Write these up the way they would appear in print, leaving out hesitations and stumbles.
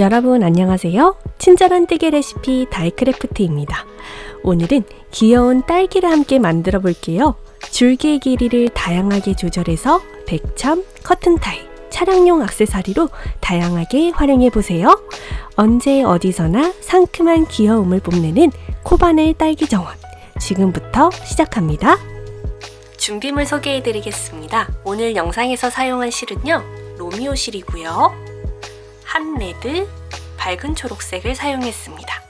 여러분 안녕하세요. 친절한 뜨개 레시피 다이크래프트입니다. 오늘은 귀여운 딸기를 함께 만들어 볼게요. 줄기의 길이를 다양하게 조절해서 백참, 커튼타이, 차량용 액세서리로 다양하게 활용해 보세요. 언제 어디서나 상큼한 귀여움을 뽐내는 코바늘 딸기 정원. 지금부터 시작합니다. 준비물 소개해 드리겠습니다. 오늘 영상에서 사용한 실은요, 로미오 실이고요. 한레드, 밝은 초록색을 사용했습니다.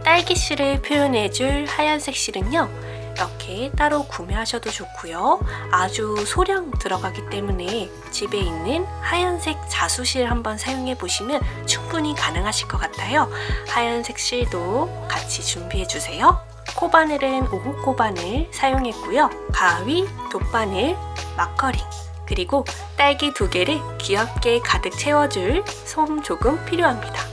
딸기 실을 표현해줄 하얀색 실은요, 이렇게 따로 구매하셔도 좋고요. 아주 소량 들어가기 때문에 집에 있는 하얀색 자수실 한번 사용해 보시면 충분히 가능하실 것 같아요. 하얀색 실도 같이 준비해 주세요. 코바늘은 5호 코바늘 사용했고요. 가위, 돗바늘, 마커링, 그리고 딸기 2개를 귀엽게 가득 채워줄 솜 조금 필요합니다.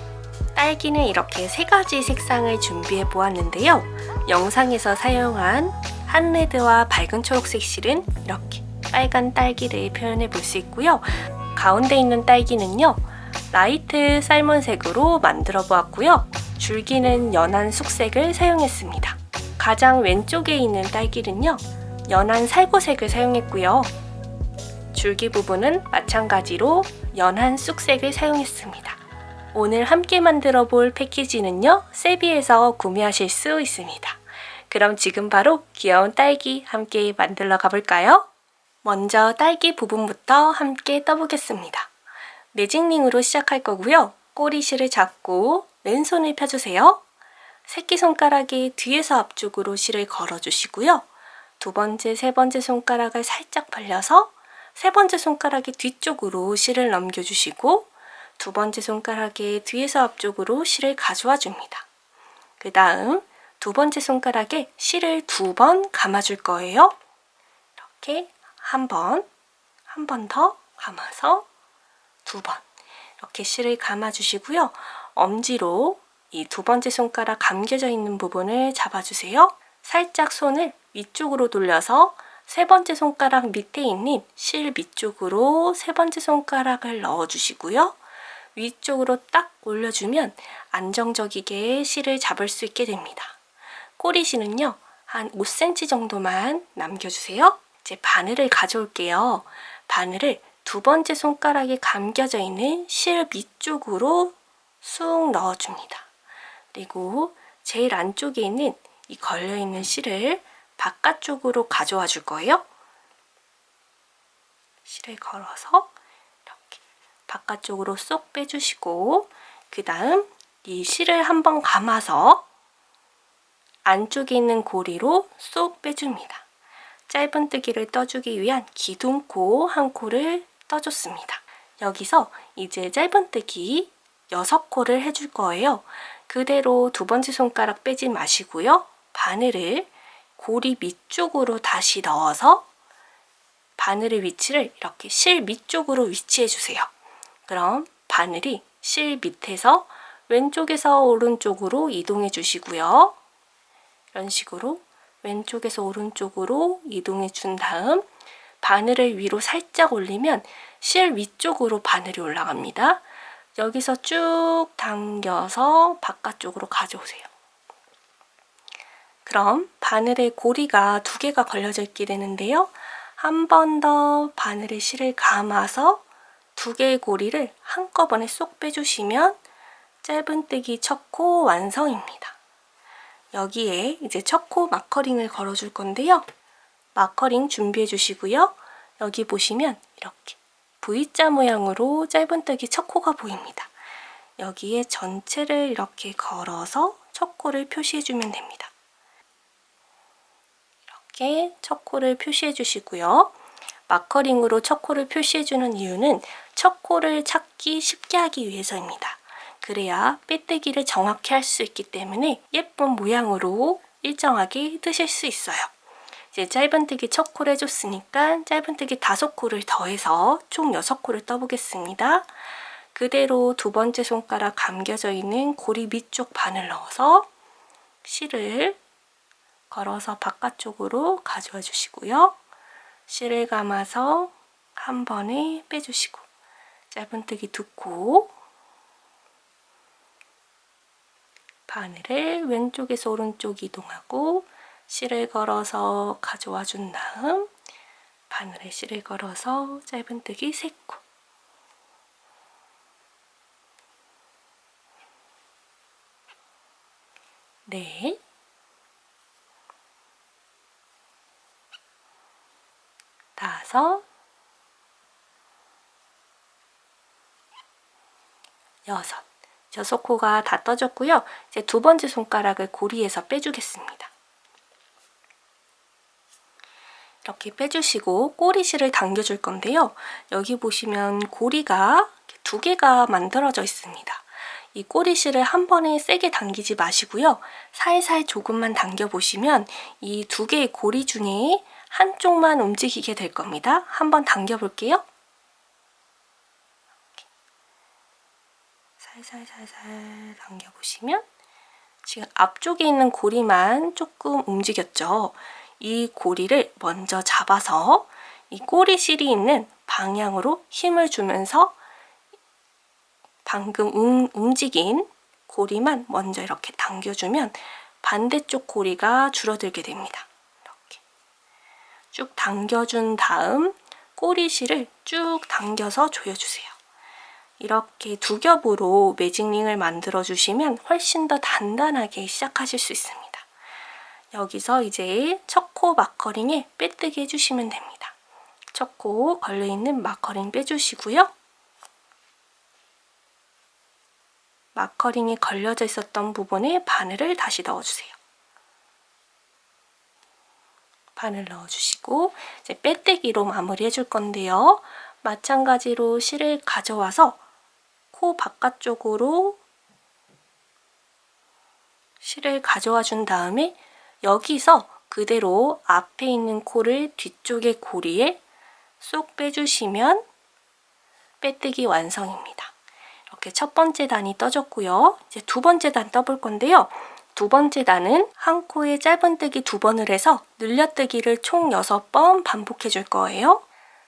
딸기는 이렇게 3가지 색상을 준비해 보았는데요. 영상에서 사용한 한레드와 밝은 초록색 실은 이렇게 빨간 딸기를 표현해 볼 수 있고요. 가운데 있는 딸기는요, 라이트 살몬색으로 만들어 보았고요. 줄기는 연한 숙색을 사용했습니다. 가장 왼쪽에 있는 딸기는요, 연한 살구색을 사용했고요. 줄기 부분은 마찬가지로 연한 쑥색을 사용했습니다. 오늘 함께 만들어 볼 패키지는요, 세비에서 구매하실 수 있습니다. 그럼 지금 바로 귀여운 딸기 함께 만들러 가볼까요? 먼저 딸기 부분부터 함께 떠보겠습니다. 매직링으로 시작할 거고요. 꼬리실을 잡고 왼손을 펴주세요. 새끼손가락이 뒤에서 앞쪽으로 실을 걸어주시고요. 두 번째, 세 번째 손가락을 살짝 벌려서 세 번째 손가락이 뒤쪽으로 실을 넘겨주시고 두 번째 손가락에 뒤에서 앞쪽으로 실을 가져와 줍니다. 그 다음 두 번째 손가락에 실을 2번 감아줄 거예요. 이렇게 한 번 더 감아서 2번 이렇게 실을 감아주시고요. 엄지로 이 두 번째 손가락 감겨져 있는 부분을 잡아주세요. 살짝 손을 위쪽으로 돌려서 세 번째 손가락 밑에 있는 실 밑쪽으로 세 번째 손가락을 넣어주시고요. 위쪽으로 딱 올려주면 안정적이게 실을 잡을 수 있게 됩니다. 꼬리실은요, 한 5cm 정도만 남겨주세요. 이제 바늘을 가져올게요. 바늘을 두 번째 손가락에 감겨져 있는 실 밑쪽으로 쑥 넣어줍니다. 그리고 제일 안쪽에 있는 이 걸려있는 실을 바깥쪽으로 가져와 줄 거예요. 실을 걸어서 이렇게 바깥쪽으로 쏙 빼주시고 그 다음 이 실을 한번 감아서 안쪽에 있는 고리로 쏙 빼줍니다. 짧은뜨기를 떠주기 위한 기둥코 한 코를 떠줬습니다. 여기서 이제 짧은뜨기 6코를 해줄 거예요. 그대로 두 번째 손가락 빼지 마시고요. 바늘을 고리 밑쪽으로 다시 넣어서 바늘의 위치를 이렇게 실 밑쪽으로 위치해 주세요. 그럼 바늘이 실 밑에서 왼쪽에서 오른쪽으로 이동해 주시고요. 이런 식으로 왼쪽에서 오른쪽으로 이동해 준 다음 바늘을 위로 살짝 올리면 실 위쪽으로 바늘이 올라갑니다. 여기서 쭉 당겨서 바깥쪽으로 가져오세요. 그럼 바늘에 고리가 2개가 걸려져 있게 되는데요. 한 번 더 바늘에 실을 감아서 2개의 고리를 한꺼번에 쏙 빼주시면 짧은뜨기 첫 코 완성입니다. 여기에 이제 첫 코 마커링을 걸어줄 건데요. 마커링 준비해 주시고요. 여기 보시면 이렇게 V자 모양으로 짧은뜨기 첫 코가 보입니다. 여기에 전체를 이렇게 걸어서 첫 코를 표시해 주면 됩니다. 이렇게 첫 코를 표시해 주시고요. 마커링으로 첫 코를 표시해 주는 이유는 첫 코를 찾기 쉽게 하기 위해서입니다. 그래야 빼뜨기를 정확히 할 수 있기 때문에 예쁜 모양으로 일정하게 뜨실 수 있어요. 이제 짧은뜨기 첫 코를 해줬으니까 짧은뜨기 5코를 더해서 총 6코를 떠보겠습니다. 그대로 두 번째 손가락 감겨져 있는 고리 밑쪽 바늘 넣어서 실을 걸어서 바깥쪽으로 가져와 주시고요. 실을 감아서 한 번에 빼주시고 짧은뜨기 2코 바늘을 왼쪽에서 오른쪽 이동하고 실을 걸어서 가져와 준 다음 바늘에 실을 걸어서 짧은뜨기 3코. 네. 5, 6코가 다 떠졌고요. 이제 두 번째 손가락을 고리에서 빼주겠습니다. 이렇게 빼주시고 꼬리실을 당겨줄 건데요. 여기 보시면 고리가 2개가 만들어져 있습니다. 이 꼬리실을 한 번에 세게 당기지 마시고요. 살살 조금만 당겨보시면 이 2개의 고리 중에 한쪽만 움직이게 될 겁니다. 한번 당겨볼게요. 살살 당겨보시면 지금 앞쪽에 있는 고리만 조금 움직였죠. 이 고리를 먼저 잡아서 이 꼬리실이 있는 방향으로 힘을 주면서 방금 움직인 고리만 먼저 이렇게 당겨주면 반대쪽 고리가 줄어들게 됩니다. 이렇게 쭉 당겨준 다음 꼬리실을 쭉 당겨서 조여주세요. 이렇게 2겹으로 매직링을 만들어 주시면 훨씬 더 단단하게 시작하실 수 있습니다. 여기서 이제 첫 코 마커링에 빼뜨기 해주시면 됩니다. 첫 코 걸려있는 마커링 빼주시고요. 마커링이 걸려져 있었던 부분에 바늘을 다시 넣어주세요. 바늘 넣어주시고 이제 빼뜨기로 마무리 해줄 건데요. 마찬가지로 실을 가져와서 코 바깥쪽으로 실을 가져와 준 다음에 여기서 그대로 앞에 있는 코를 뒤쪽의 고리에 쏙 빼주시면 빼뜨기 완성입니다. 이렇게 첫 번째 단이 떠졌고요. 이제 두 번째 단 떠볼 건데요. 두 번째 단은 한 코에 짧은뜨기 2번을 해서 늘려뜨기를 총 6번 반복해 줄 거예요.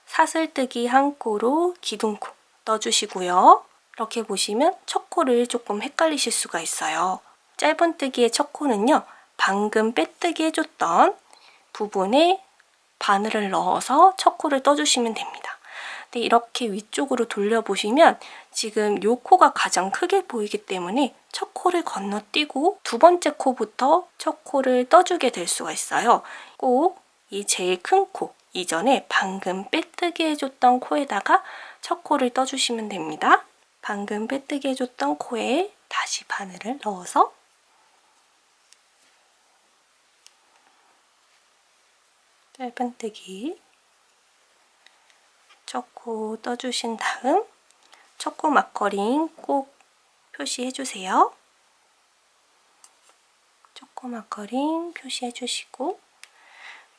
사슬뜨기 한 코로 기둥코 떠주시고요. 이렇게 보시면 첫 코를 조금 헷갈리실 수가 있어요. 짧은뜨기의 첫 코는요. 방금 빼뜨기 해줬던 부분에 바늘을 넣어서 첫 코를 떠주시면 됩니다. 근데 이렇게 위쪽으로 돌려보시면 지금 이 코가 가장 크게 보이기 때문에 첫 코를 건너뛰고 두 번째 코부터 첫 코를 떠주게 될 수가 있어요. 꼭 이 제일 큰 코 이전에 방금 빼뜨기 해줬던 코에다가 첫 코를 떠주시면 됩니다. 방금 빼뜨기 해줬던 코에 다시 바늘을 넣어서 짧은뜨기 첫 코 떠주신 다음 첫 코 마커링 꼭 표시해주세요. 첫 코 마커링 표시해주시고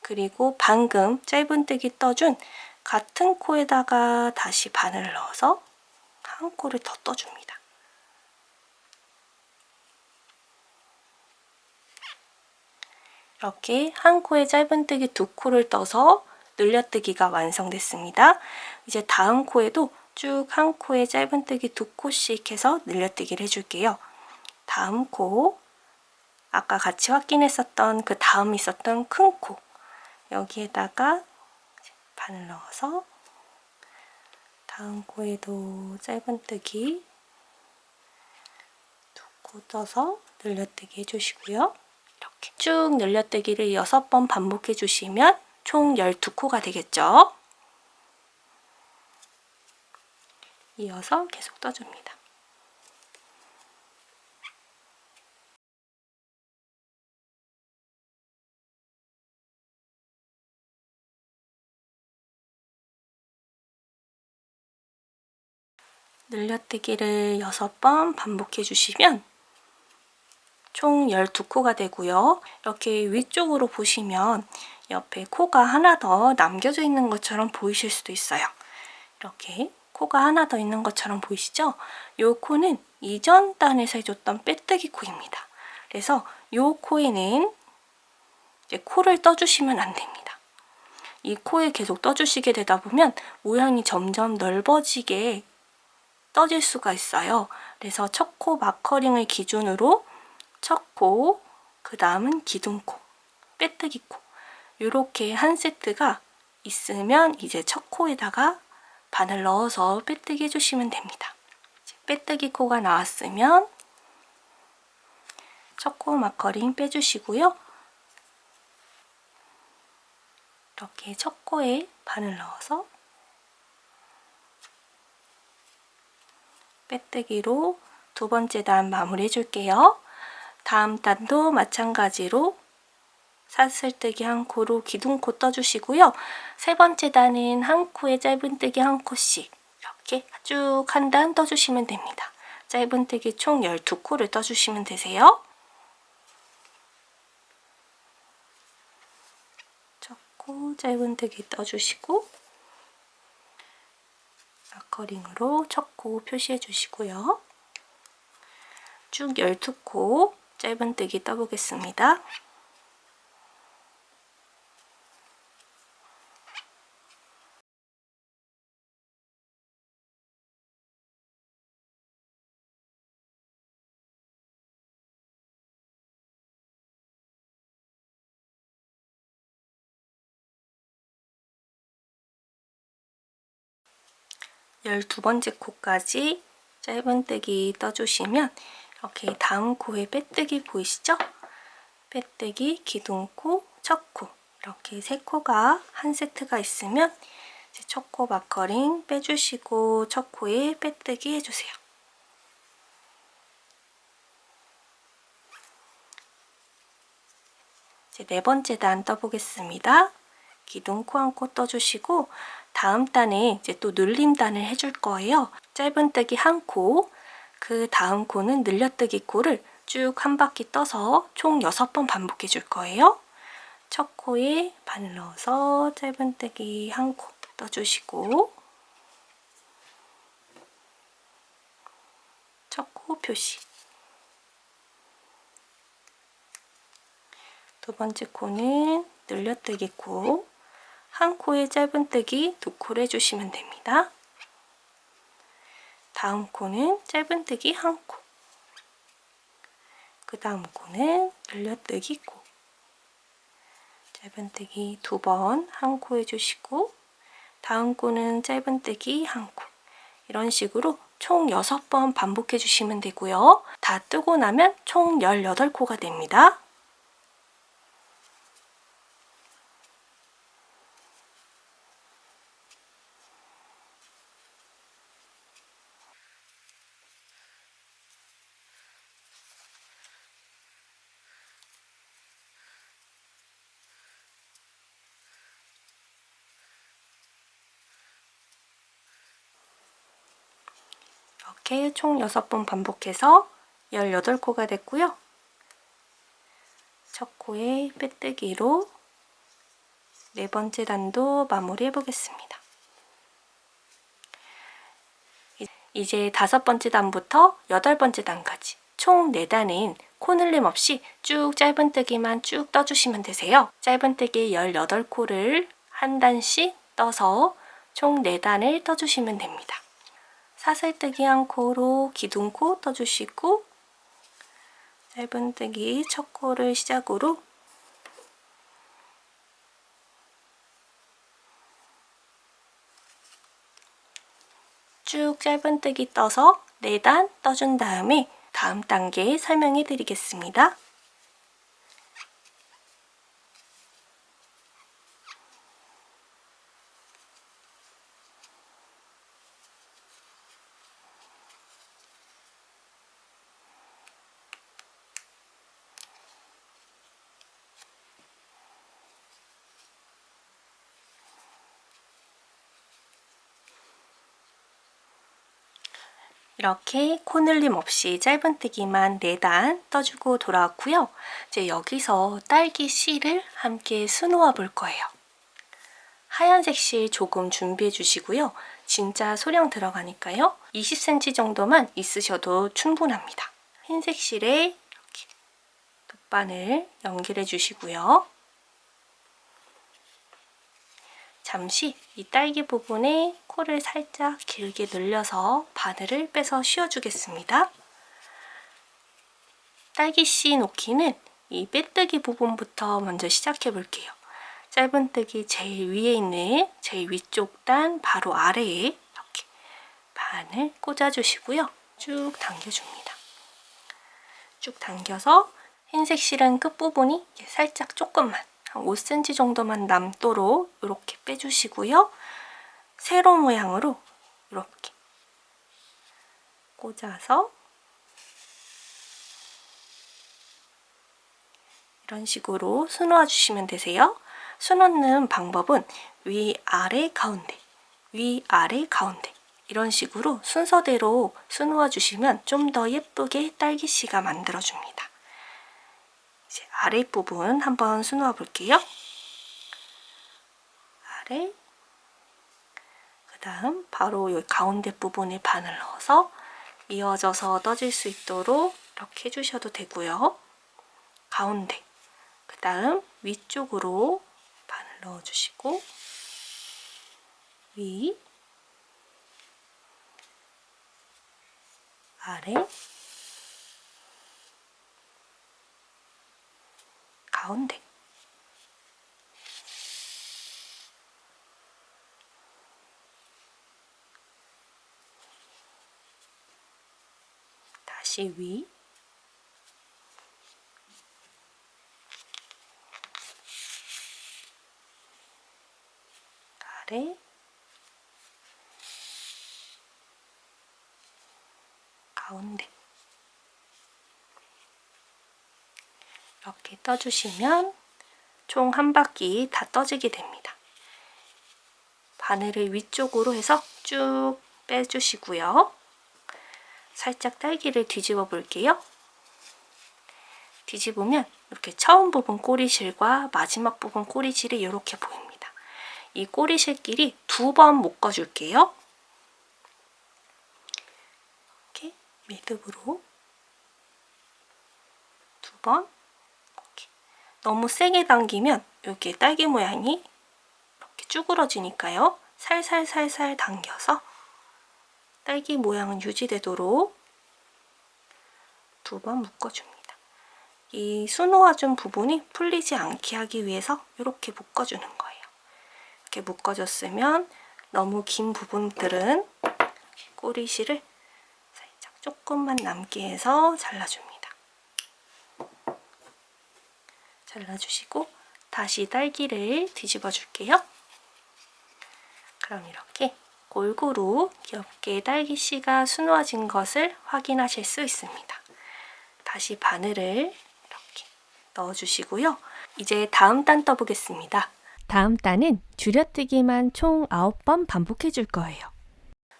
그리고 방금 짧은뜨기 떠준 같은 코에다가 다시 바늘을 넣어서 한 코를 더 떠줍니다. 이렇게 한 코에 짧은뜨기 2코를 떠서 늘려뜨기가 완성됐습니다. 이제 다음 코에도 쭉 한 코에 짧은뜨기 2코씩 해서 늘려뜨기를 해줄게요. 다음 코, 아까 같이 확인했었던 그 다음 있었던 큰 코, 여기에다가 바늘 넣어서 다음 코에도 짧은뜨기 2코 떠서 늘려뜨기 해주시고요. 이렇게 쭉 늘려뜨기를 6번 반복해 주시면 총 12코가 되겠죠. 이어서 계속 떠줍니다. 늘려뜨기를 6번 반복해 주시면 총 12코가 되고요. 이렇게 위쪽으로 보시면 옆에 코가 하나 더 남겨져 있는 것처럼 보이실 수도 있어요. 이렇게 코가 하나 더 있는 것처럼 보이시죠? 이 코는 이전 단에서 해줬던 빼뜨기 코입니다. 그래서 이 코에는 이제 코를 떠주시면 안 됩니다. 이 코에 계속 떠주시게 되다 보면 모양이 점점 넓어지게 떠질 수가 있어요. 그래서 첫 코 마커링을 기준으로 첫 코, 그 다음은 기둥코, 빼뜨기 코. 이렇게 한 세트가 있으면 이제 첫 코에다가 바늘 넣어서 빼뜨기 해주시면 됩니다. 빼뜨기 코가 나왔으면 첫 코 마커링 빼주시고요. 이렇게 첫 코에 바늘 넣어서 빼뜨기로 두 번째 단 마무리 해줄게요. 다음 단도 마찬가지로 사슬뜨기 한 코로 기둥코 떠주시고요. 세 번째 단은 한 코에 짧은뜨기 한 코씩 이렇게 쭉 한 단 떠주시면 됩니다. 짧은뜨기 총 12코를 떠주시면 되세요. 첫 코 짧은뜨기 떠주시고 마커링으로 첫 코 표시해 주시고요. 쭉 12코 짧은뜨기 떠보겠습니다. 열두 번째 코까지 짧은뜨기 떠주시면 이렇게 다음 코에 빼뜨기 보이시죠? 빼뜨기, 기둥코, 첫 코 이렇게 세 코가 한 세트가 있으면 이제 첫 코 마커링 빼주시고 첫 코에 빼뜨기 해주세요. 이제 네 번째 단 떠보겠습니다. 기둥코 한 코 떠주시고 다음 단에 이제 또 늘림단을 해줄 거예요. 짧은뜨기 한 코, 그 다음 코는 늘려뜨기 코를 쭉 한 바퀴 떠서 총 6번 반복해 줄 거예요. 첫 코에 바늘 넣어서 짧은뜨기 한 코 떠주시고 첫 코 표시. 두 번째 코는 늘려뜨기 코, 한 코에 짧은뜨기 두 코를 해주시면 됩니다. 다음 코는 짧은뜨기 한 코, 그 다음 코는 늘려뜨기 코, 짧은뜨기 두 번 한 코 해주시고 다음 코는 짧은뜨기 한 코. 이런 식으로 총 6번 반복해 주시면 되고요. 다 뜨고 나면 총 18코가 됩니다. 이렇게 총 6번 반복해서 18코가 됐고요. 첫 코에 빼뜨기로 네 번째 단도 마무리해 보겠습니다. 이제 다섯 번째 단부터 여덟 번째 단까지 총 4단은 코늘림 없이 쭉 짧은뜨기만 쭉 떠주시면 되세요. 짧은뜨기 18코를 한 단씩 떠서 총 4단을 떠주시면 됩니다. 사슬뜨기 한 코로 기둥코 떠주시고 짧은뜨기 첫 코를 시작으로 쭉 짧은뜨기 떠서 4단 떠준 다음에 다음 단계 설명해 드리겠습니다. 이렇게 코늘림 없이 짧은뜨기만 4단 떠주고 돌아왔고요. 이제 여기서 딸기 실을 함께 수놓아 볼 거예요. 하얀색 실 조금 준비해 주시고요. 진짜 소량 들어가니까요. 20cm 정도만 있으셔도 충분합니다. 흰색 실에 이렇게 돗바늘 연결해 주시고요. 잠시 이 딸기 부분에 코를 살짝 길게 늘려서 바늘을 빼서 씌워주겠습니다. 딸기씨 놓기는 이 빼뜨기 부분부터 먼저 시작해 볼게요. 짧은뜨기 제일 위에 있는 제일 위쪽 단 바로 아래에 이렇게 반을 꽂아주시고요. 쭉 당겨줍니다. 쭉 당겨서 흰색 실은 끝부분이 살짝 조금만 한 5cm 정도만 남도록 이렇게 빼주시고요. 세로 모양으로 이렇게 꽂아서 이런 식으로 수놓아 주시면 되세요. 수놓는 방법은 위, 아래, 가운데, 위, 아래, 가운데 이런 식으로 순서대로 수놓아 주시면 좀 더 예쁘게 딸기씨가 만들어줍니다. 이제 아랫부분 한번 수놓아 볼게요. 아래, 그 다음 바로 이 가운데 부분에 바늘 넣어서 이어져서 떠질 수 있도록 이렇게 해주셔도 되고요. 가운데, 그 다음 위쪽으로 바늘 넣어주시고 위, 아래, 가운데 다시 위, 아래, 가운데 이렇게 떠주시면 총 한 바퀴 다 떠지게 됩니다. 바늘을 위쪽으로 해서 쭉 빼주시고요. 살짝 딸기를 뒤집어 볼게요. 뒤집으면 이렇게 처음 부분 꼬리실과 마지막 부분 꼬리실이 이렇게 보입니다. 이 꼬리실끼리 2번 묶어줄게요. 이렇게 매듭으로 2번. 이렇게. 너무 세게 당기면 여기에 딸기 모양이 이렇게 쭈그러지니까요. 살살살살 당겨서 딸기 모양은 유지되도록 2번 묶어줍니다. 이 수놓아준 부분이 풀리지 않게 하기 위해서 이렇게 묶어주는 거예요. 이렇게 묶어줬으면 너무 긴 부분들은 꼬리실을 살짝 조금만 남게 해서 잘라줍니다. 잘라주시고 다시 딸기를 뒤집어 줄게요. 그럼 이렇게 골고루 귀엽게 딸기씨가 수놓아진 것을 확인하실 수 있습니다. 다시 바늘을 이렇게 넣어주시고요. 이제 다음 단 떠보겠습니다. 다음 단은 줄여뜨기만 총 9번 반복해 줄 거예요.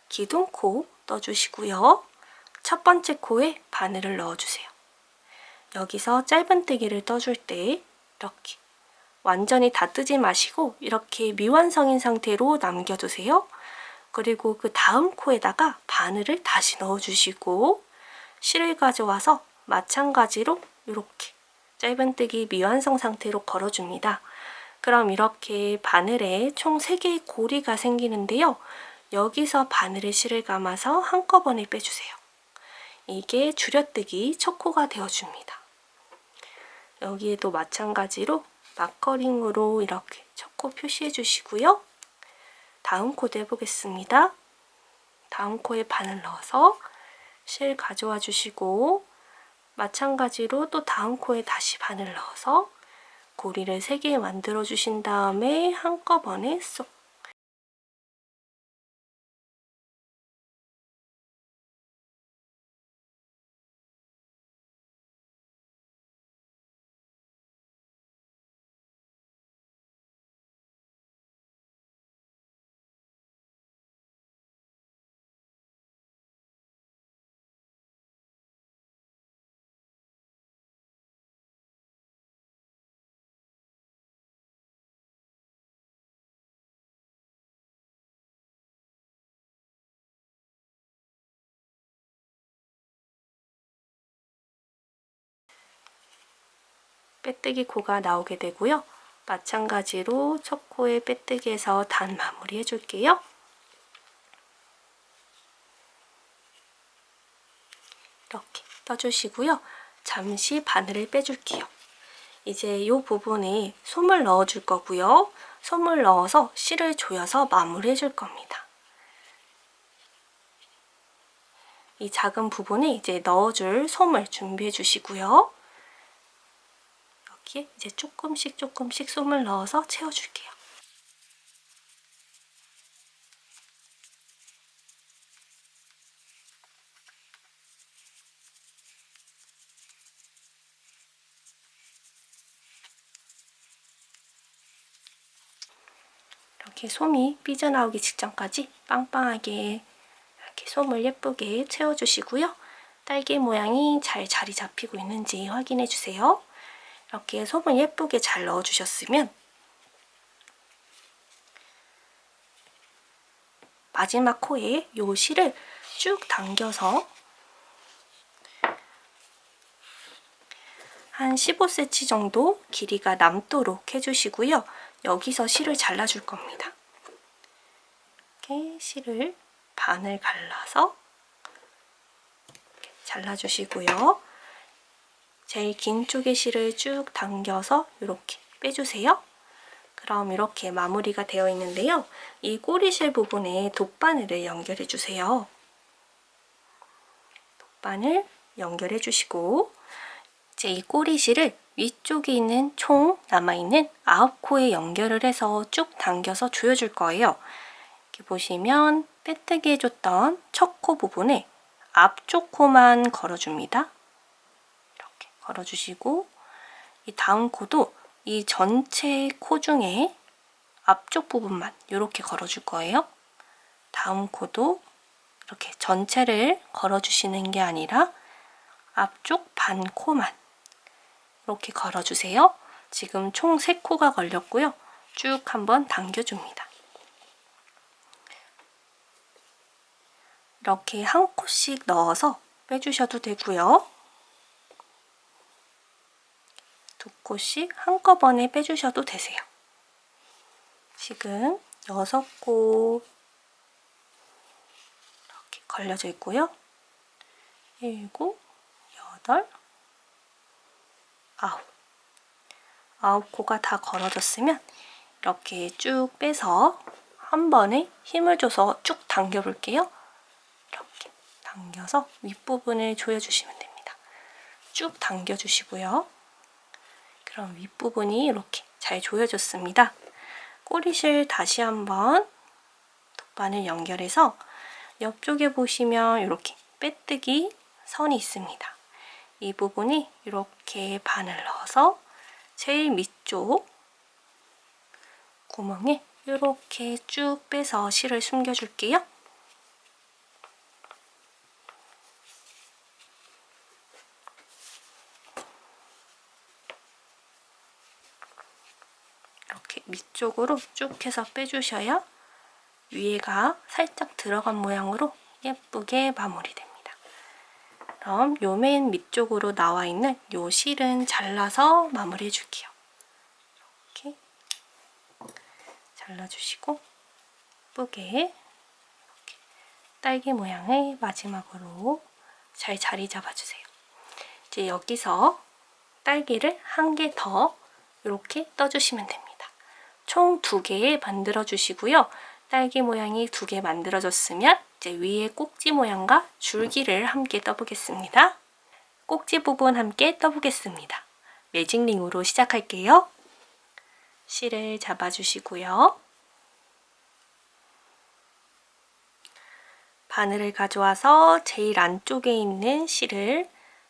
기둥코 떠주시고요. 첫 번째 코에 바늘을 넣어주세요. 여기서 짧은뜨기를 떠줄 때 이렇게 완전히 다 뜨지 마시고 이렇게 미완성인 상태로 남겨두세요. 그리고 그 다음 코에다가 바늘을 다시 넣어주시고 실을 가져와서 마찬가지로 이렇게 짧은뜨기 미완성 상태로 걸어줍니다. 그럼 이렇게 바늘에 총 3개의 고리가 생기는데요. 여기서 바늘에 실을 감아서 한꺼번에 빼주세요. 이게 줄여뜨기 첫 코가 되어줍니다. 여기에도 마찬가지로 마커링으로 이렇게 첫 코 표시해 주시고요. 다음 코도 해보겠습니다. 다음 코에 바늘 넣어서 실 가져와 주시고 마찬가지로 또 다음 코에 다시 바늘 넣어서 고리를 3개 만들어 주신 다음에 한꺼번에 쏙 빼뜨기 코가 나오게 되고요. 마찬가지로 첫 코에 빼뜨기해서 단 마무리 해줄게요. 이렇게 떠주시고요. 잠시 바늘을 빼줄게요. 이제 이 부분에 솜을 넣어줄 거고요. 솜을 넣어서 실을 조여서 마무리해 줄 겁니다. 이 작은 부분에 이제 넣어줄 솜을 준비해 주시고요. 여기에 이제 조금씩 솜을 넣어서 채워줄게요. 이렇게 솜이 삐져나오기 직전까지 빵빵하게 이렇게 솜을 예쁘게 채워주시고요. 딸기 모양이 잘 자리 잡히고 있는지 확인해 주세요. 이렇게 솜을 예쁘게 잘 넣어주셨으면 마지막 코에 이 실을 쭉 당겨서 한 15cm 정도 길이가 남도록 해주시고요. 여기서 실을 잘라줄 겁니다. 이렇게 실을 반을 갈라서 이렇게 잘라주시고요. 제일 긴 쪽의 실을 쭉 당겨서 이렇게 빼주세요. 그럼 이렇게 마무리가 되어 있는데요. 이 꼬리실 부분에 돗바늘을 연결해 주세요. 돗바늘 연결해 주시고 이제 이 꼬리실을 위쪽에 있는 총 남아있는 9코에 연결을 해서 쭉 당겨서 조여줄 거예요. 이렇게 보시면 빼뜨기 해줬던 첫 코 부분에 앞쪽 코만 걸어줍니다. 이렇게 걸어주시고 이 다음 코도 이 전체 코 중에 앞쪽 부분만 이렇게 걸어줄 거예요. 다음 코도 이렇게 전체를 걸어주시는 게 아니라 앞쪽 반 코만 이렇게 걸어주세요. 지금 총 3코가 걸렸고요. 쭉 한번 당겨줍니다. 이렇게 한 코씩 넣어서 빼주셔도 되고요. 2코씩 한꺼번에 빼주셔도 되세요. 지금 6코 이렇게 걸려져 있고요. 7, 8, 9코가 다 걸어졌으면 이렇게 쭉 빼서 한 번에 힘을 줘서 쭉 당겨 볼게요. 이렇게 당겨서 윗부분을 조여주시면 됩니다. 쭉 당겨주시고요. 그럼 윗부분이 이렇게 잘 조여졌습니다. 꼬리실 다시 한번 돗바늘 연결해서 옆쪽에 보시면 이렇게 빼뜨기 선이 있습니다. 이 부분이 이렇게 바늘 넣어서 제일 밑쪽 구멍에 이렇게 쭉 빼서 실을 숨겨줄게요. 이렇게 밑쪽으로 쭉 해서 빼주셔야 위에가 살짝 들어간 모양으로 예쁘게 마무리됩니다. 그럼 요 맨 밑쪽으로 나와 있는 요 실은 잘라서 마무리해 줄게요. 이렇게 잘라주시고 예쁘게 이렇게 딸기 모양을 마지막으로 잘 자리 잡아주세요. 이제 여기서 딸기를 한 개 더 이렇게 떠주시면 됩니다. 총 2개 만들어 주시고요. 딸기 모양이 2개 만들어졌으면 이제 위에 꼭지 모양과 줄기를 함께 떠보겠습니다. 꼭지 부분 함께 떠보겠습니다. 매직링으로 시작할게요. 실을 잡아주시고요. 바늘을 가져와서 제일 안쪽에 있는 실을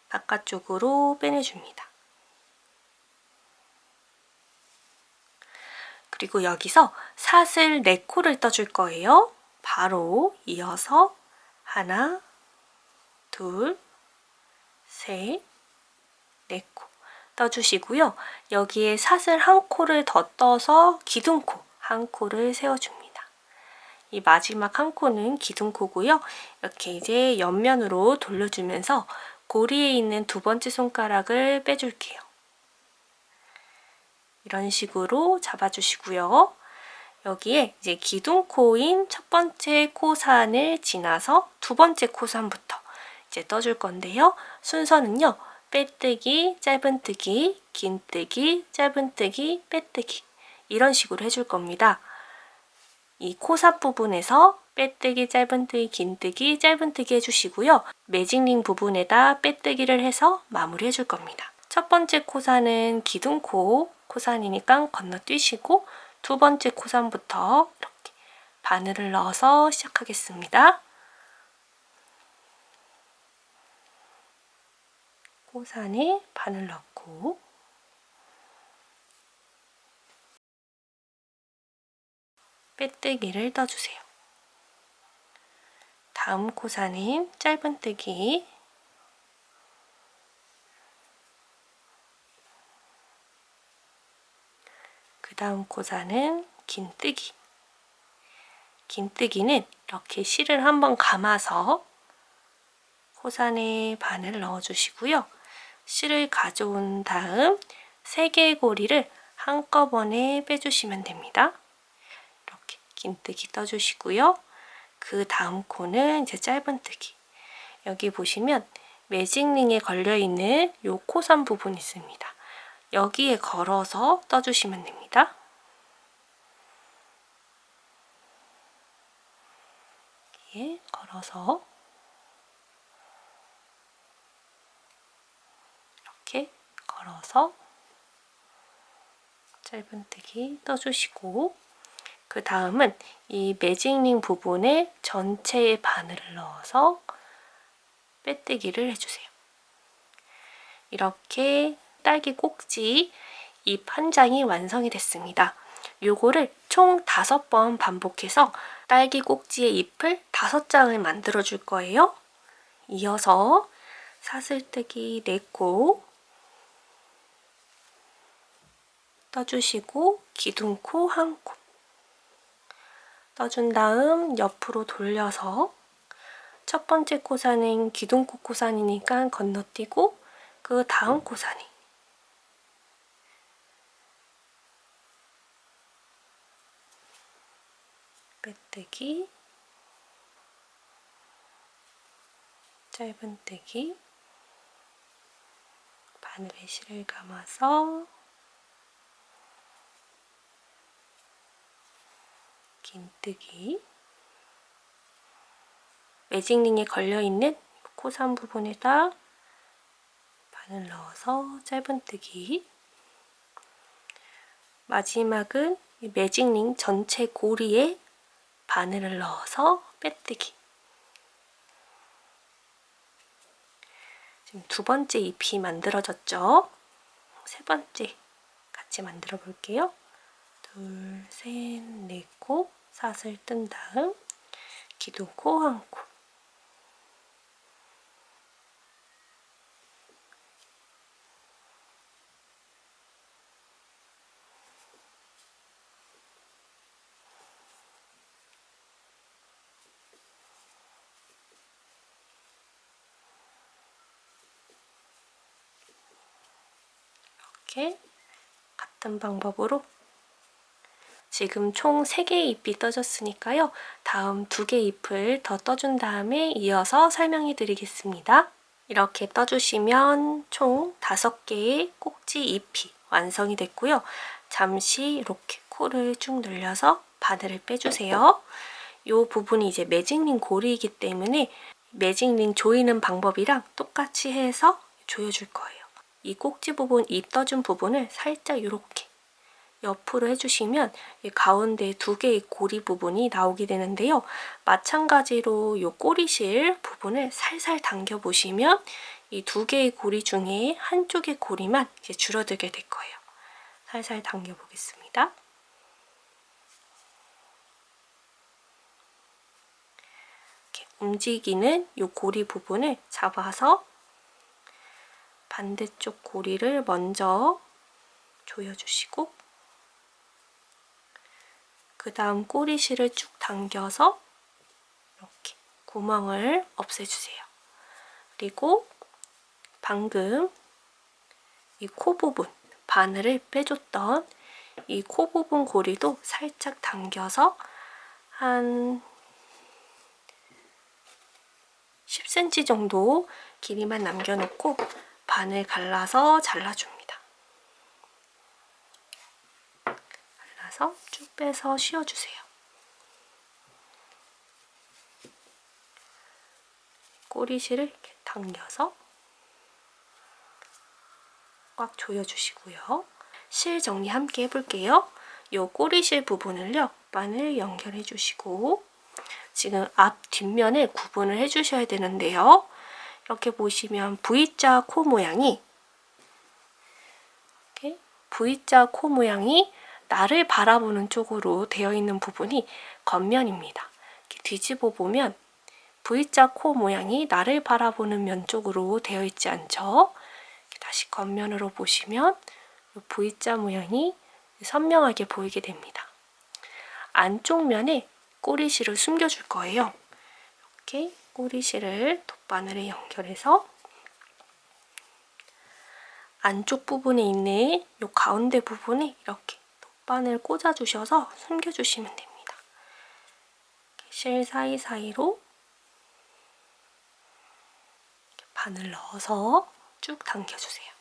바깥쪽으로 빼내줍니다. 그리고 여기서 사슬 4코를 떠줄 거예요. 바로 이어서 하나, 둘, 셋, 4코 떠주시고요. 여기에 사슬 1코를 더 떠서 기둥코 1코를 세워줍니다. 이 마지막 1코는 기둥코고요. 이렇게 이제 옆면으로 돌려주면서 고리에 있는 2번째 손가락을 빼줄게요. 이런 식으로 잡아주시고요. 여기에 이제 기둥코인 첫 번째 코산을 지나서 2번째 코산부터 이제 떠줄 건데요. 순서는요. 빼뜨기, 짧은뜨기, 긴뜨기, 짧은뜨기, 빼뜨기 이런 식으로 해줄 겁니다. 이 코삽 부분에서 빼뜨기, 짧은뜨기, 긴뜨기, 짧은뜨기 해주시고요. 매직링 부분에다 빼뜨기를 해서 마무리 해줄 겁니다. 첫 번째 코산은 기둥코 코산이니까 건너뛰시고 두 번째 코산부터 이렇게 바늘을 넣어서 시작하겠습니다. 코산에 바늘 넣고 빼뜨기를 떠주세요. 다음 코산은 짧은뜨기, 그 다음 코산은 긴뜨기. 긴뜨기는 이렇게 실을 한번 감아서 코산에 바늘 넣어주시고요. 실을 가져온 다음 3개의 고리를 한꺼번에 빼주시면 됩니다. 이렇게 긴뜨기 떠주시고요. 그 다음 코는 이제 짧은뜨기. 여기 보시면 매직링에 걸려있는 이 코산 부분 있습니다. 여기에 걸어서 떠주시면 됩니다. 여기에 걸어서 이렇게 걸어서 짧은뜨기 떠주시고 그 다음은 이 매직링 부분에 전체에 바늘을 넣어서 빼뜨기를 해주세요. 이렇게 딸기 꼭지 잎 한 장이 완성이 됐습니다. 요거를 총 5번 반복해서 딸기 꼭지의 잎을 5장을 만들어 줄 거예요. 이어서 사슬뜨기 4코 떠주시고 기둥코 1코 떠준 다음 옆으로 돌려서 첫 번째 코산은 기둥코 코산이니까 건너뛰고 그 다음 코산이 빼뜨기, 짧은뜨기, 바늘에 실을 감아서 긴뜨기, 매직링에 걸려있는 코산 부분에다 바늘 넣어서 짧은뜨기, 마지막은 매직링 전체 고리에 바늘을 넣어서 빼뜨기. 지금 두 번째 잎이 만들어졌죠? 세 번째 같이 만들어 볼게요. 둘, 셋, 넷 코 사슬 뜬 다음 기둥코 1코 이렇게 같은 방법으로 지금 총 3개의 잎이 떠졌으니까요. 다음 2개의 잎을 더 떠준 다음에 이어서 설명해 드리겠습니다. 이렇게 떠주시면 총 5개의 꼭지 잎이 완성이 됐고요. 잠시 이렇게 코를 쭉 늘려서 바늘을 빼주세요. 이 부분이 이제 매직링 고리이기 때문에 매직링 조이는 방법이랑 똑같이 해서 조여줄 거예요. 이 꼭지 부분, 잎 떠준 부분을 살짝 이렇게 옆으로 해주시면 이 가운데 2개의 고리 부분이 나오게 되는데요. 마찬가지로 이 꼬리실 부분을 살살 당겨 보시면 이 2개의 고리 중에 한쪽의 고리만 이제 줄어들게 될 거예요. 살살 당겨 보겠습니다. 이렇게 움직이는 이 고리 부분을 잡아서 반대쪽 고리를 먼저 조여주시고 그 다음 꼬리실을 쭉 당겨서 이렇게 구멍을 없애주세요. 그리고 방금 이 코 부분, 바늘을 빼줬던 이 코 부분 고리도 살짝 당겨서 한 10cm 정도 길이만 남겨놓고 반을 갈라서 잘라줍니다. 갈라서 쭉 빼서 씌워주세요. 꼬리실을 이렇게 당겨서 꽉 조여주시고요. 실 정리 함께 해볼게요. 이 꼬리실 부분을요, 바늘 연결해 주시고 지금 앞 뒷면에 구분을 해주셔야 되는데요. 이렇게 보시면 V자 코 모양이 이렇게 V자 코 모양이 나를 바라보는 쪽으로 되어 있는 부분이 겉면입니다. 이렇게 뒤집어 보면 V자 코 모양이 나를 바라보는 면 쪽으로 되어 있지 않죠? 다시 겉면으로 보시면 V자 모양이 선명하게 보이게 됩니다. 안쪽 면에 꼬리실을 숨겨줄 거예요. 이렇게 꼬리실을 돗바늘에 연결해서 안쪽 부분에 있는 이 가운데 부분에 이렇게 돗바늘 꽂아주셔서 숨겨주시면 됩니다. 실 사이사이로 바늘 넣어서 쭉 당겨주세요.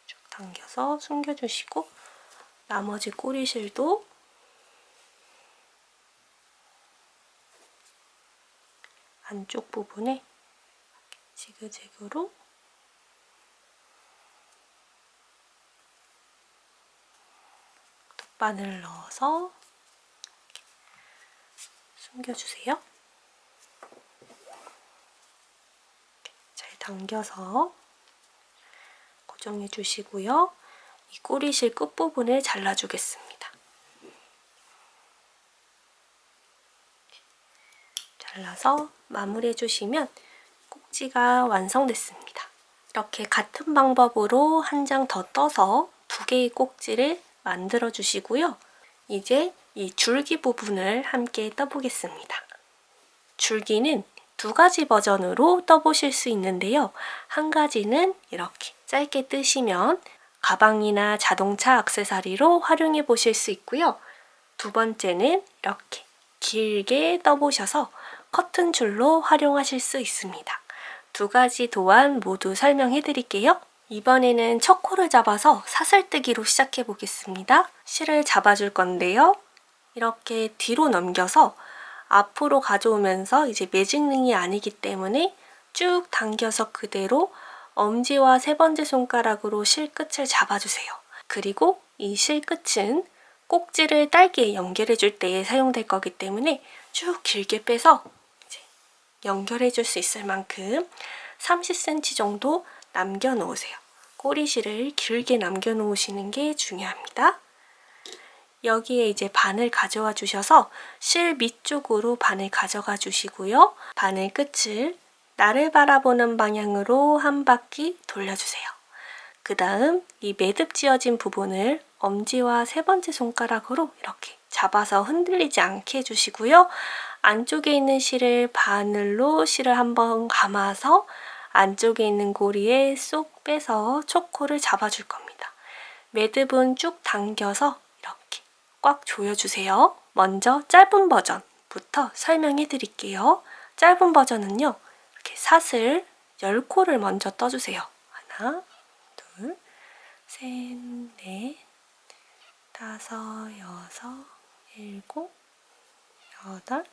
쭉 당겨서 숨겨주시고 나머지 꼬리실도 안쪽 부분에 지그재그로 돗바늘을 넣어서 숨겨주세요. 잘 당겨서 고정해 주시고요. 이 꼬리실 끝부분을 잘라주겠습니다. 잘라서 마무리해 주시면 꼭지가 완성됐습니다. 이렇게 같은 방법으로 한 장 더 떠서 2개의 꼭지를 만들어 주시고요. 이제 이 줄기 부분을 함께 떠보겠습니다. 줄기는 2가지 버전으로 떠보실 수 있는데요. 한 가지는 이렇게 짧게 뜨시면 가방이나 자동차 액세서리로 활용해 보실 수 있고요. 두 번째는 이렇게 길게 떠보셔서 커튼 줄로 활용하실 수 있습니다. 2가지 도안 모두 설명해 드릴게요. 이번에는 첫 코를 잡아서 사슬뜨기로 시작해 보겠습니다. 실을 잡아줄 건데요. 이렇게 뒤로 넘겨서 앞으로 가져오면서 이제 매직링이 아니기 때문에 쭉 당겨서 그대로 엄지와 3번째 손가락으로 실 끝을 잡아주세요. 그리고 이 실 끝은 꼭지를 딸기에 연결해 줄 때에 사용될 거기 때문에 쭉 길게 빼서 이제 연결해 줄 수 있을 만큼 30cm 정도 남겨 놓으세요. 꼬리실을 길게 남겨 놓으시는 게 중요합니다. 여기에 이제 바늘 가져와 주셔서 실 밑쪽으로 바늘 가져가 주시고요. 바늘 끝을 나를 바라보는 방향으로 한 바퀴 돌려주세요. 그 다음 이 매듭 지어진 부분을 엄지와 3번째 손가락으로 이렇게 잡아서 흔들리지 않게 해주시고요. 안쪽에 있는 실을 바늘로 실을 한번 감아서 안쪽에 있는 고리에 쏙 빼서 초코를 잡아줄 겁니다. 매듭은 쭉 당겨서 이렇게 꽉 조여주세요. 먼저 짧은 버전부터 설명해 드릴게요. 짧은 버전은요. 이렇게 사슬 10코를 먼저 떠주세요. 하나, 둘, 셋, 넷, 다섯, 여섯, 일곱, 여덟,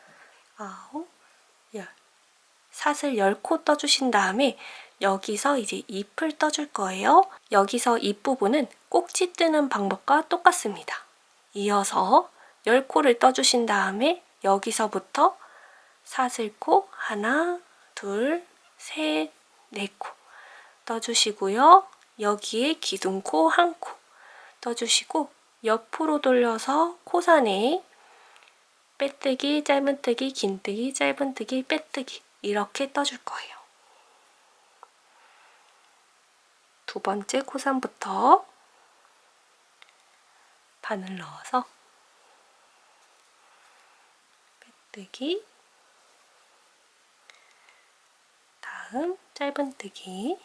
아홉, 열. 사슬 10코 떠주신 다음에 여기서 이제 잎을 떠줄 거예요. 여기서 잎 부분은 꼭지 뜨는 방법과 똑같습니다. 이어서 10코를 떠주신 다음에 여기서부터 사슬코 하나, 둘, 셋, 4코 떠주시고요. 여기에 기둥코 1코 떠주시고 옆으로 돌려서 코산에 빼뜨기, 짧은뜨기, 긴뜨기, 짧은뜨기, 빼뜨기 이렇게 떠줄 거예요. 두 번째 코산부터 바늘 넣어서 빼뜨기, 다음 짧은뜨기,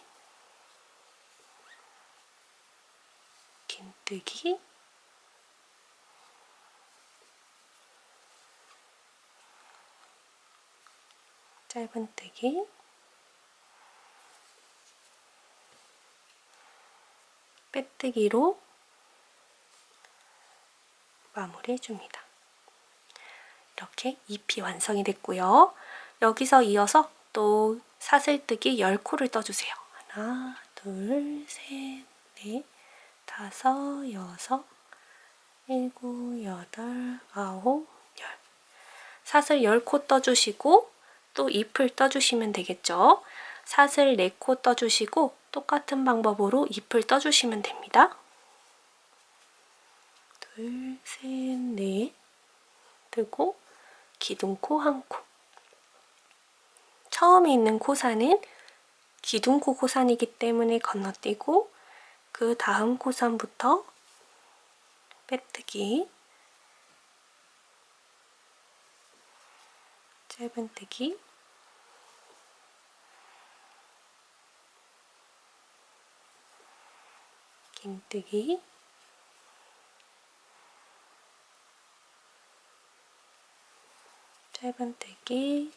긴뜨기, 짧은뜨기, 빼뜨기로 마무리해줍니다. 이렇게 잎이 완성이 됐고요. 여기서 이어서 또 사슬뜨기 10코를 떠주세요. 하나, 둘, 셋, 넷, 다섯, 여섯, 일곱, 여덟, 아홉, 열. 사슬 10코 떠주시고 또 잎을 떠주시면 되겠죠. 사슬 4코 떠주시고 똑같은 방법으로 잎을 떠주시면 됩니다. 둘, 셋, 넷 뜨고 기둥코 1코. 처음에 있는 코산은 기둥코 코산이기 때문에 건너뛰고 그 다음 코산부터 빼뜨기, 짧은뜨기, 긴뜨기, 짧은뜨기,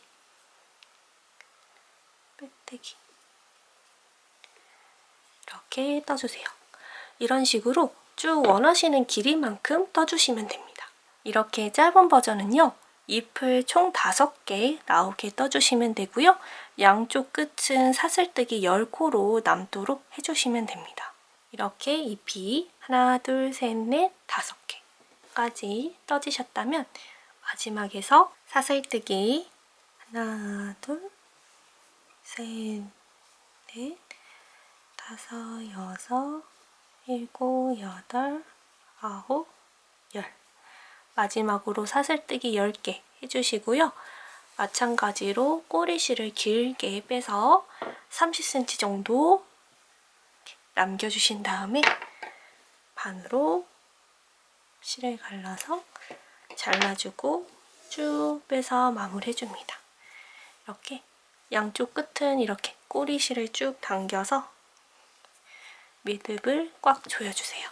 빼뜨기 이렇게 떠주세요. 이런 식으로 쭉 원하시는 길이만큼 떠주시면 됩니다. 이렇게 짧은 버전은요. 잎을 총 5개 나오게 떠주시면 되고요. 양쪽 끝은 사슬뜨기 10코로 남도록 해주시면 됩니다. 이렇게 잎이 하나, 둘, 셋, 넷, 5개까지 떠지셨다면 마지막에서 사슬뜨기 하나, 둘, 셋, 넷, 다섯, 여섯, 일곱, 여덟, 아홉, 열. 마지막으로 사슬뜨기 10개 해주시고요. 마찬가지로 꼬리실을 길게 빼서 30cm 정도 남겨주신 다음에 반으로 실을 갈라서 잘라주고 쭉 빼서 마무리해줍니다. 이렇게 양쪽 끝은 이렇게 꼬리실을 쭉 당겨서 미듭을 꽉 조여주세요.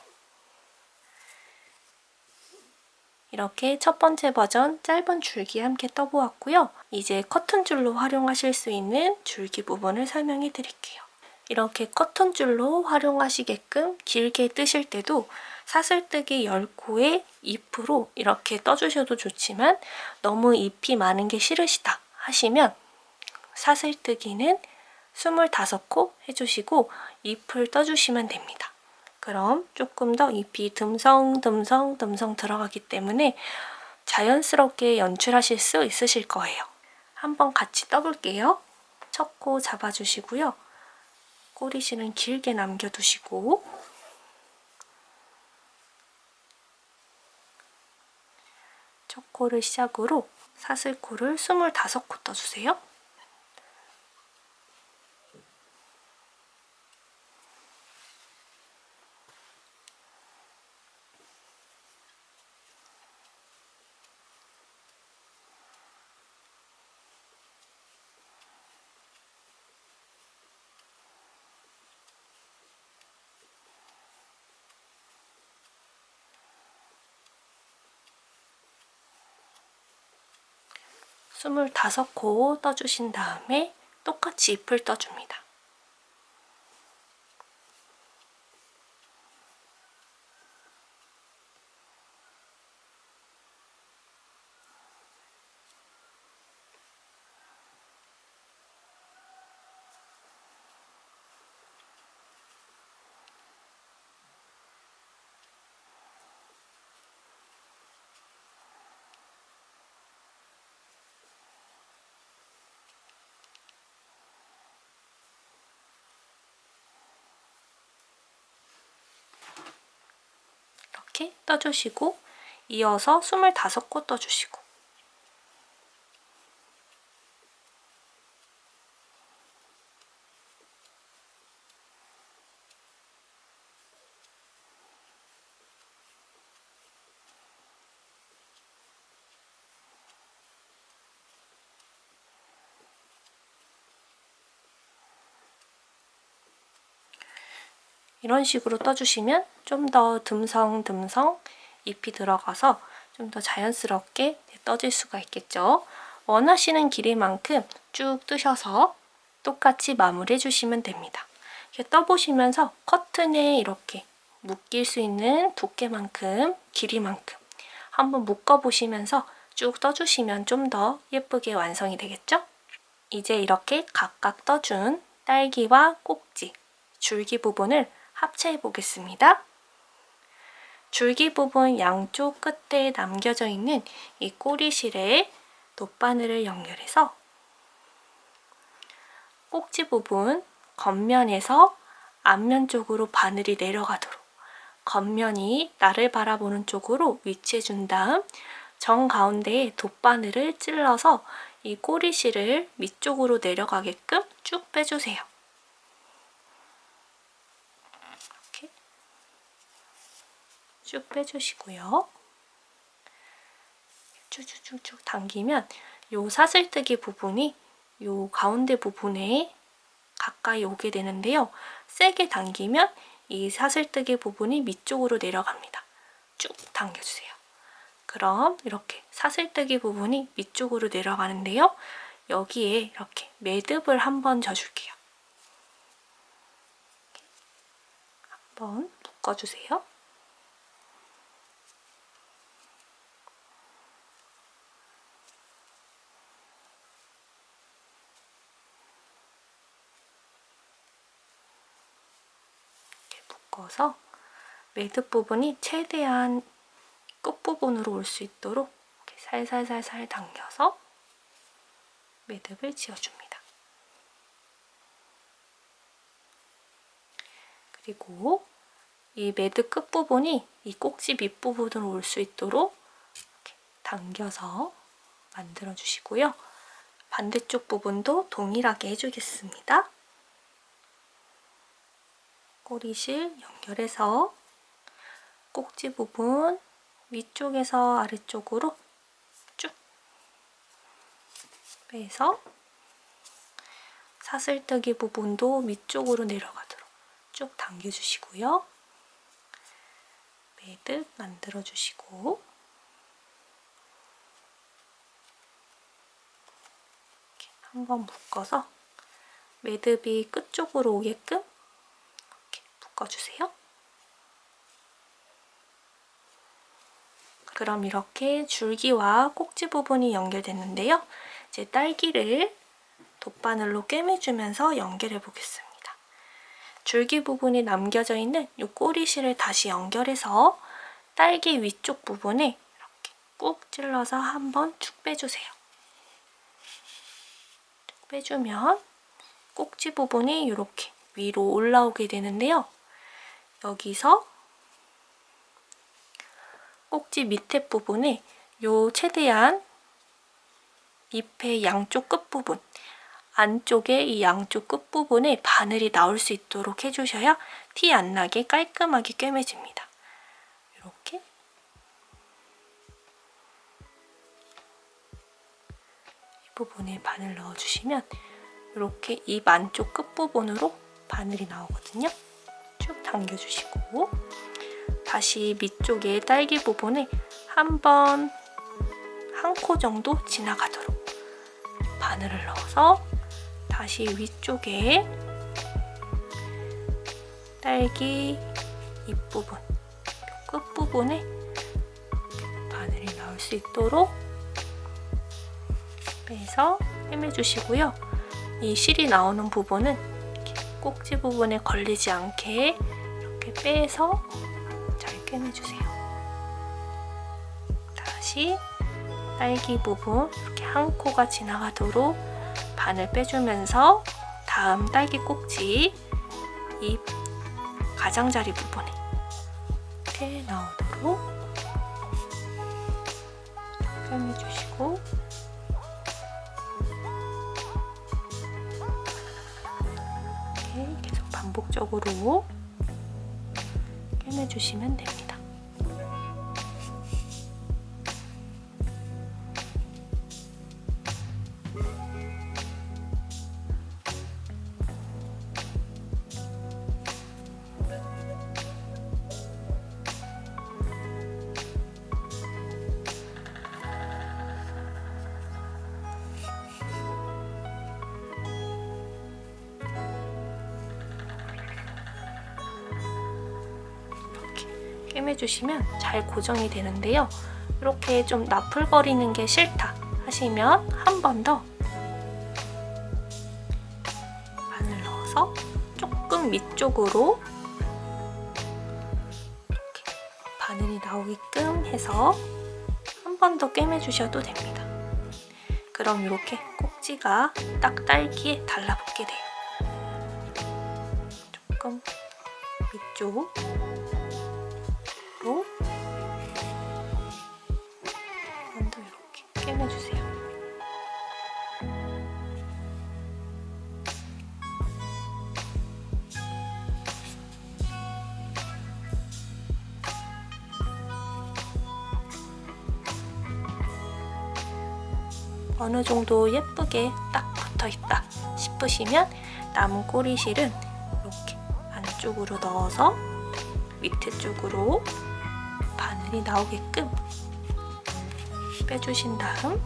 이렇게 첫 번째 버전 짧은 줄기 함께 떠보았고요. 이제 커튼줄로 활용하실 수 있는 줄기 부분을 설명해 드릴게요. 이렇게 커튼줄로 활용하시게끔 길게 뜨실 때도 사슬뜨기 10코의 잎으로 이렇게 떠주셔도 좋지만 너무 잎이 많은 게 싫으시다 하시면 사슬뜨기는 25코 해주시고 잎을 떠주시면 됩니다. 그럼 조금 더 잎이 듬성듬성 들어가기 때문에 자연스럽게 연출하실 수 있으실 거예요. 한번 같이 떠볼게요. 첫 코 잡아주시고요. 꼬리실은 길게 남겨두시고 첫 코를 시작으로 사슬코를 25코 떠주세요. 스물다섯 코 떠주신 다음에 똑같이 잎을 떠줍니다. 이렇게 떠주시고 이어서 25코 떠주시고 이런 식으로 떠주시면 좀 더 듬성듬성 잎이 들어가서 좀 더 자연스럽게 떠질 수가 있겠죠. 원하시는 길이만큼 쭉 뜨셔서 똑같이 마무리해 주시면 됩니다. 이렇게 떠보시면서 커튼에 이렇게 묶일 수 있는 두께만큼, 길이만큼 한번 묶어보시면서 쭉 떠주시면 좀 더 예쁘게 완성이 되겠죠? 이제 이렇게 각각 떠준 딸기와 꼭지, 줄기 부분을 합체해 보겠습니다. 줄기 부분 양쪽 끝에 남겨져 있는 이 꼬리실에 돗바늘을 연결해서 꼭지 부분 겉면에서 앞면 쪽으로 바늘이 내려가도록 겉면이 나를 바라보는 쪽으로 위치해 준 다음 정 가운데에 돗바늘을 찔러서 이 꼬리실을 밑쪽으로 내려가게끔 쭉 빼주세요. 이렇게 쭉 빼주시고요. 쭉쭉쭉쭉 당기면 요 사슬뜨기 부분이 요 가운데 부분에 가까이 오게 되는데요. 세게 당기면 이 사슬뜨기 부분이 밑쪽으로 내려갑니다. 쭉 당겨주세요. 그럼 이렇게 사슬뜨기 부분이 밑쪽으로 내려가는데요. 여기에 이렇게 매듭을 한번 져줄게요. 한번 묶어주세요. 묶어서 매듭 부분이 최대한 끝부분으로 올 수 있도록 이렇게 살살살살 당겨서 매듭을 지어줍니다. 그리고 이 매듭 끝부분이 이 꼭지 밑부분으로 올 수 있도록 이렇게 당겨서 만들어주시고요. 반대쪽 부분도 동일하게 해주겠습니다. 꼬리실 연결해서 꼭지 부분 위쪽에서 아래쪽으로 쭉 빼서 사슬뜨기 부분도 위쪽으로 내려가도록 쭉 당겨주시고요. 매듭 만들어주시고 이렇게 한번 묶어서 매듭이 끝쪽으로 오게끔 이렇게 묶어주세요. 그럼 이렇게 줄기와 꼭지 부분이 연결됐는데요. 이제 딸기를 돗바늘로 꿰매주면서 연결해 보겠습니다. 줄기 부분이 남겨져 있는 이 꼬리실을 다시 연결해서 딸기 위쪽 부분에 이렇게 꾹 찔러서 한번 쭉 빼주세요. 쭉 빼주면 꼭지 부분이 이렇게 위로 올라오게 되는데요. 여기서 꼭지 밑에 부분에 요 최대한 잎의 양쪽 끝부분 안쪽에 이 양쪽 끝부분에 바늘이 나올 수 있도록 해주셔야 티 안 나게 깔끔하게 꿰매집니다. 이렇게 이 부분에 바늘 넣어주시면 이렇게 잎 안쪽 끝부분으로 바늘이 나오거든요. 쭉 당겨주시고 다시 밑쪽에 딸기 부분에 한번 한 코 정도 지나가도록 바늘을 넣어서 다시 위쪽에 딸기 잎부분, 끝부분에 바늘이 나올 수 있도록 빼서 꿰매주시고요. 이 실이 나오는 부분은 이렇게 꼭지 부분에 걸리지 않게 이렇게 빼서 잘 꿰매주세요. 다시 딸기 부분 이렇게 한 코가 지나가도록 바늘 빼주면서 다음 딸기 꼭지 잎 가장자리 부분에 이렇게 나오도록 꿰매주시고 이렇게 계속 반복적으로 꿰매주시면 됩니다. 꿰매주시면 잘 고정이 되는데요. 이렇게 좀 나풀거리는 게 싫다 하시면 한 번 더 바늘 넣어서 조금 밑쪽으로 이렇게 바늘이 나오게끔 해서 한 번 더 꿰매주셔도 됩니다. 그럼 이렇게 꼭지가 딱 딸기에 달라붙게 돼요. 조금 위쪽으로 한 번 더 이렇게 꿰매주세요. 어느 정도 예쁘게 딱 붙어있다 싶으시면 남은 꼬리실은 이렇게 안쪽으로 넣어서 밑에 쪽으로 바늘이 나오게끔 빼주신 다음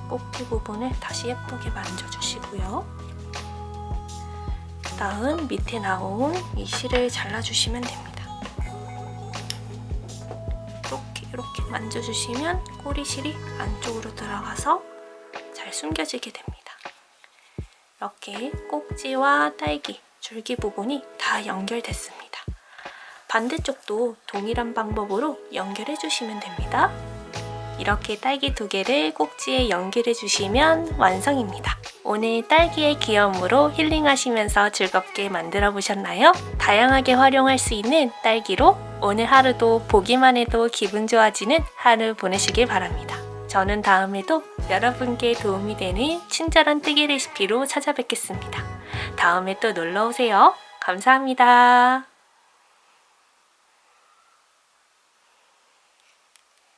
꼭지 부분을 다시 예쁘게 만져주시고요. 다음 밑에 나온 이 실을 잘라주시면 됩니다. 이렇게 만져주시면 꼬리실이 안쪽으로 들어가서 잘 숨겨지게 됩니다. 이렇게 꼭지와 딸기, 줄기 부분이 다 연결됐습니다. 반대쪽도 동일한 방법으로 연결해 주시면 됩니다. 이렇게 딸기 2개를 꼭지에 연결해 주시면 완성입니다. 오늘 딸기의 귀여움으로 힐링하시면서 즐겁게 만들어 보셨나요? 다양하게 활용할 수 있는 딸기로 오늘 하루도 보기만 해도 기분 좋아지는 하루 보내시길 바랍니다. 저는 다음에도 여러분께 도움이 되는 친절한 뜨개 레시피로 찾아뵙겠습니다. 다음에 또 놀러오세요. 감사합니다.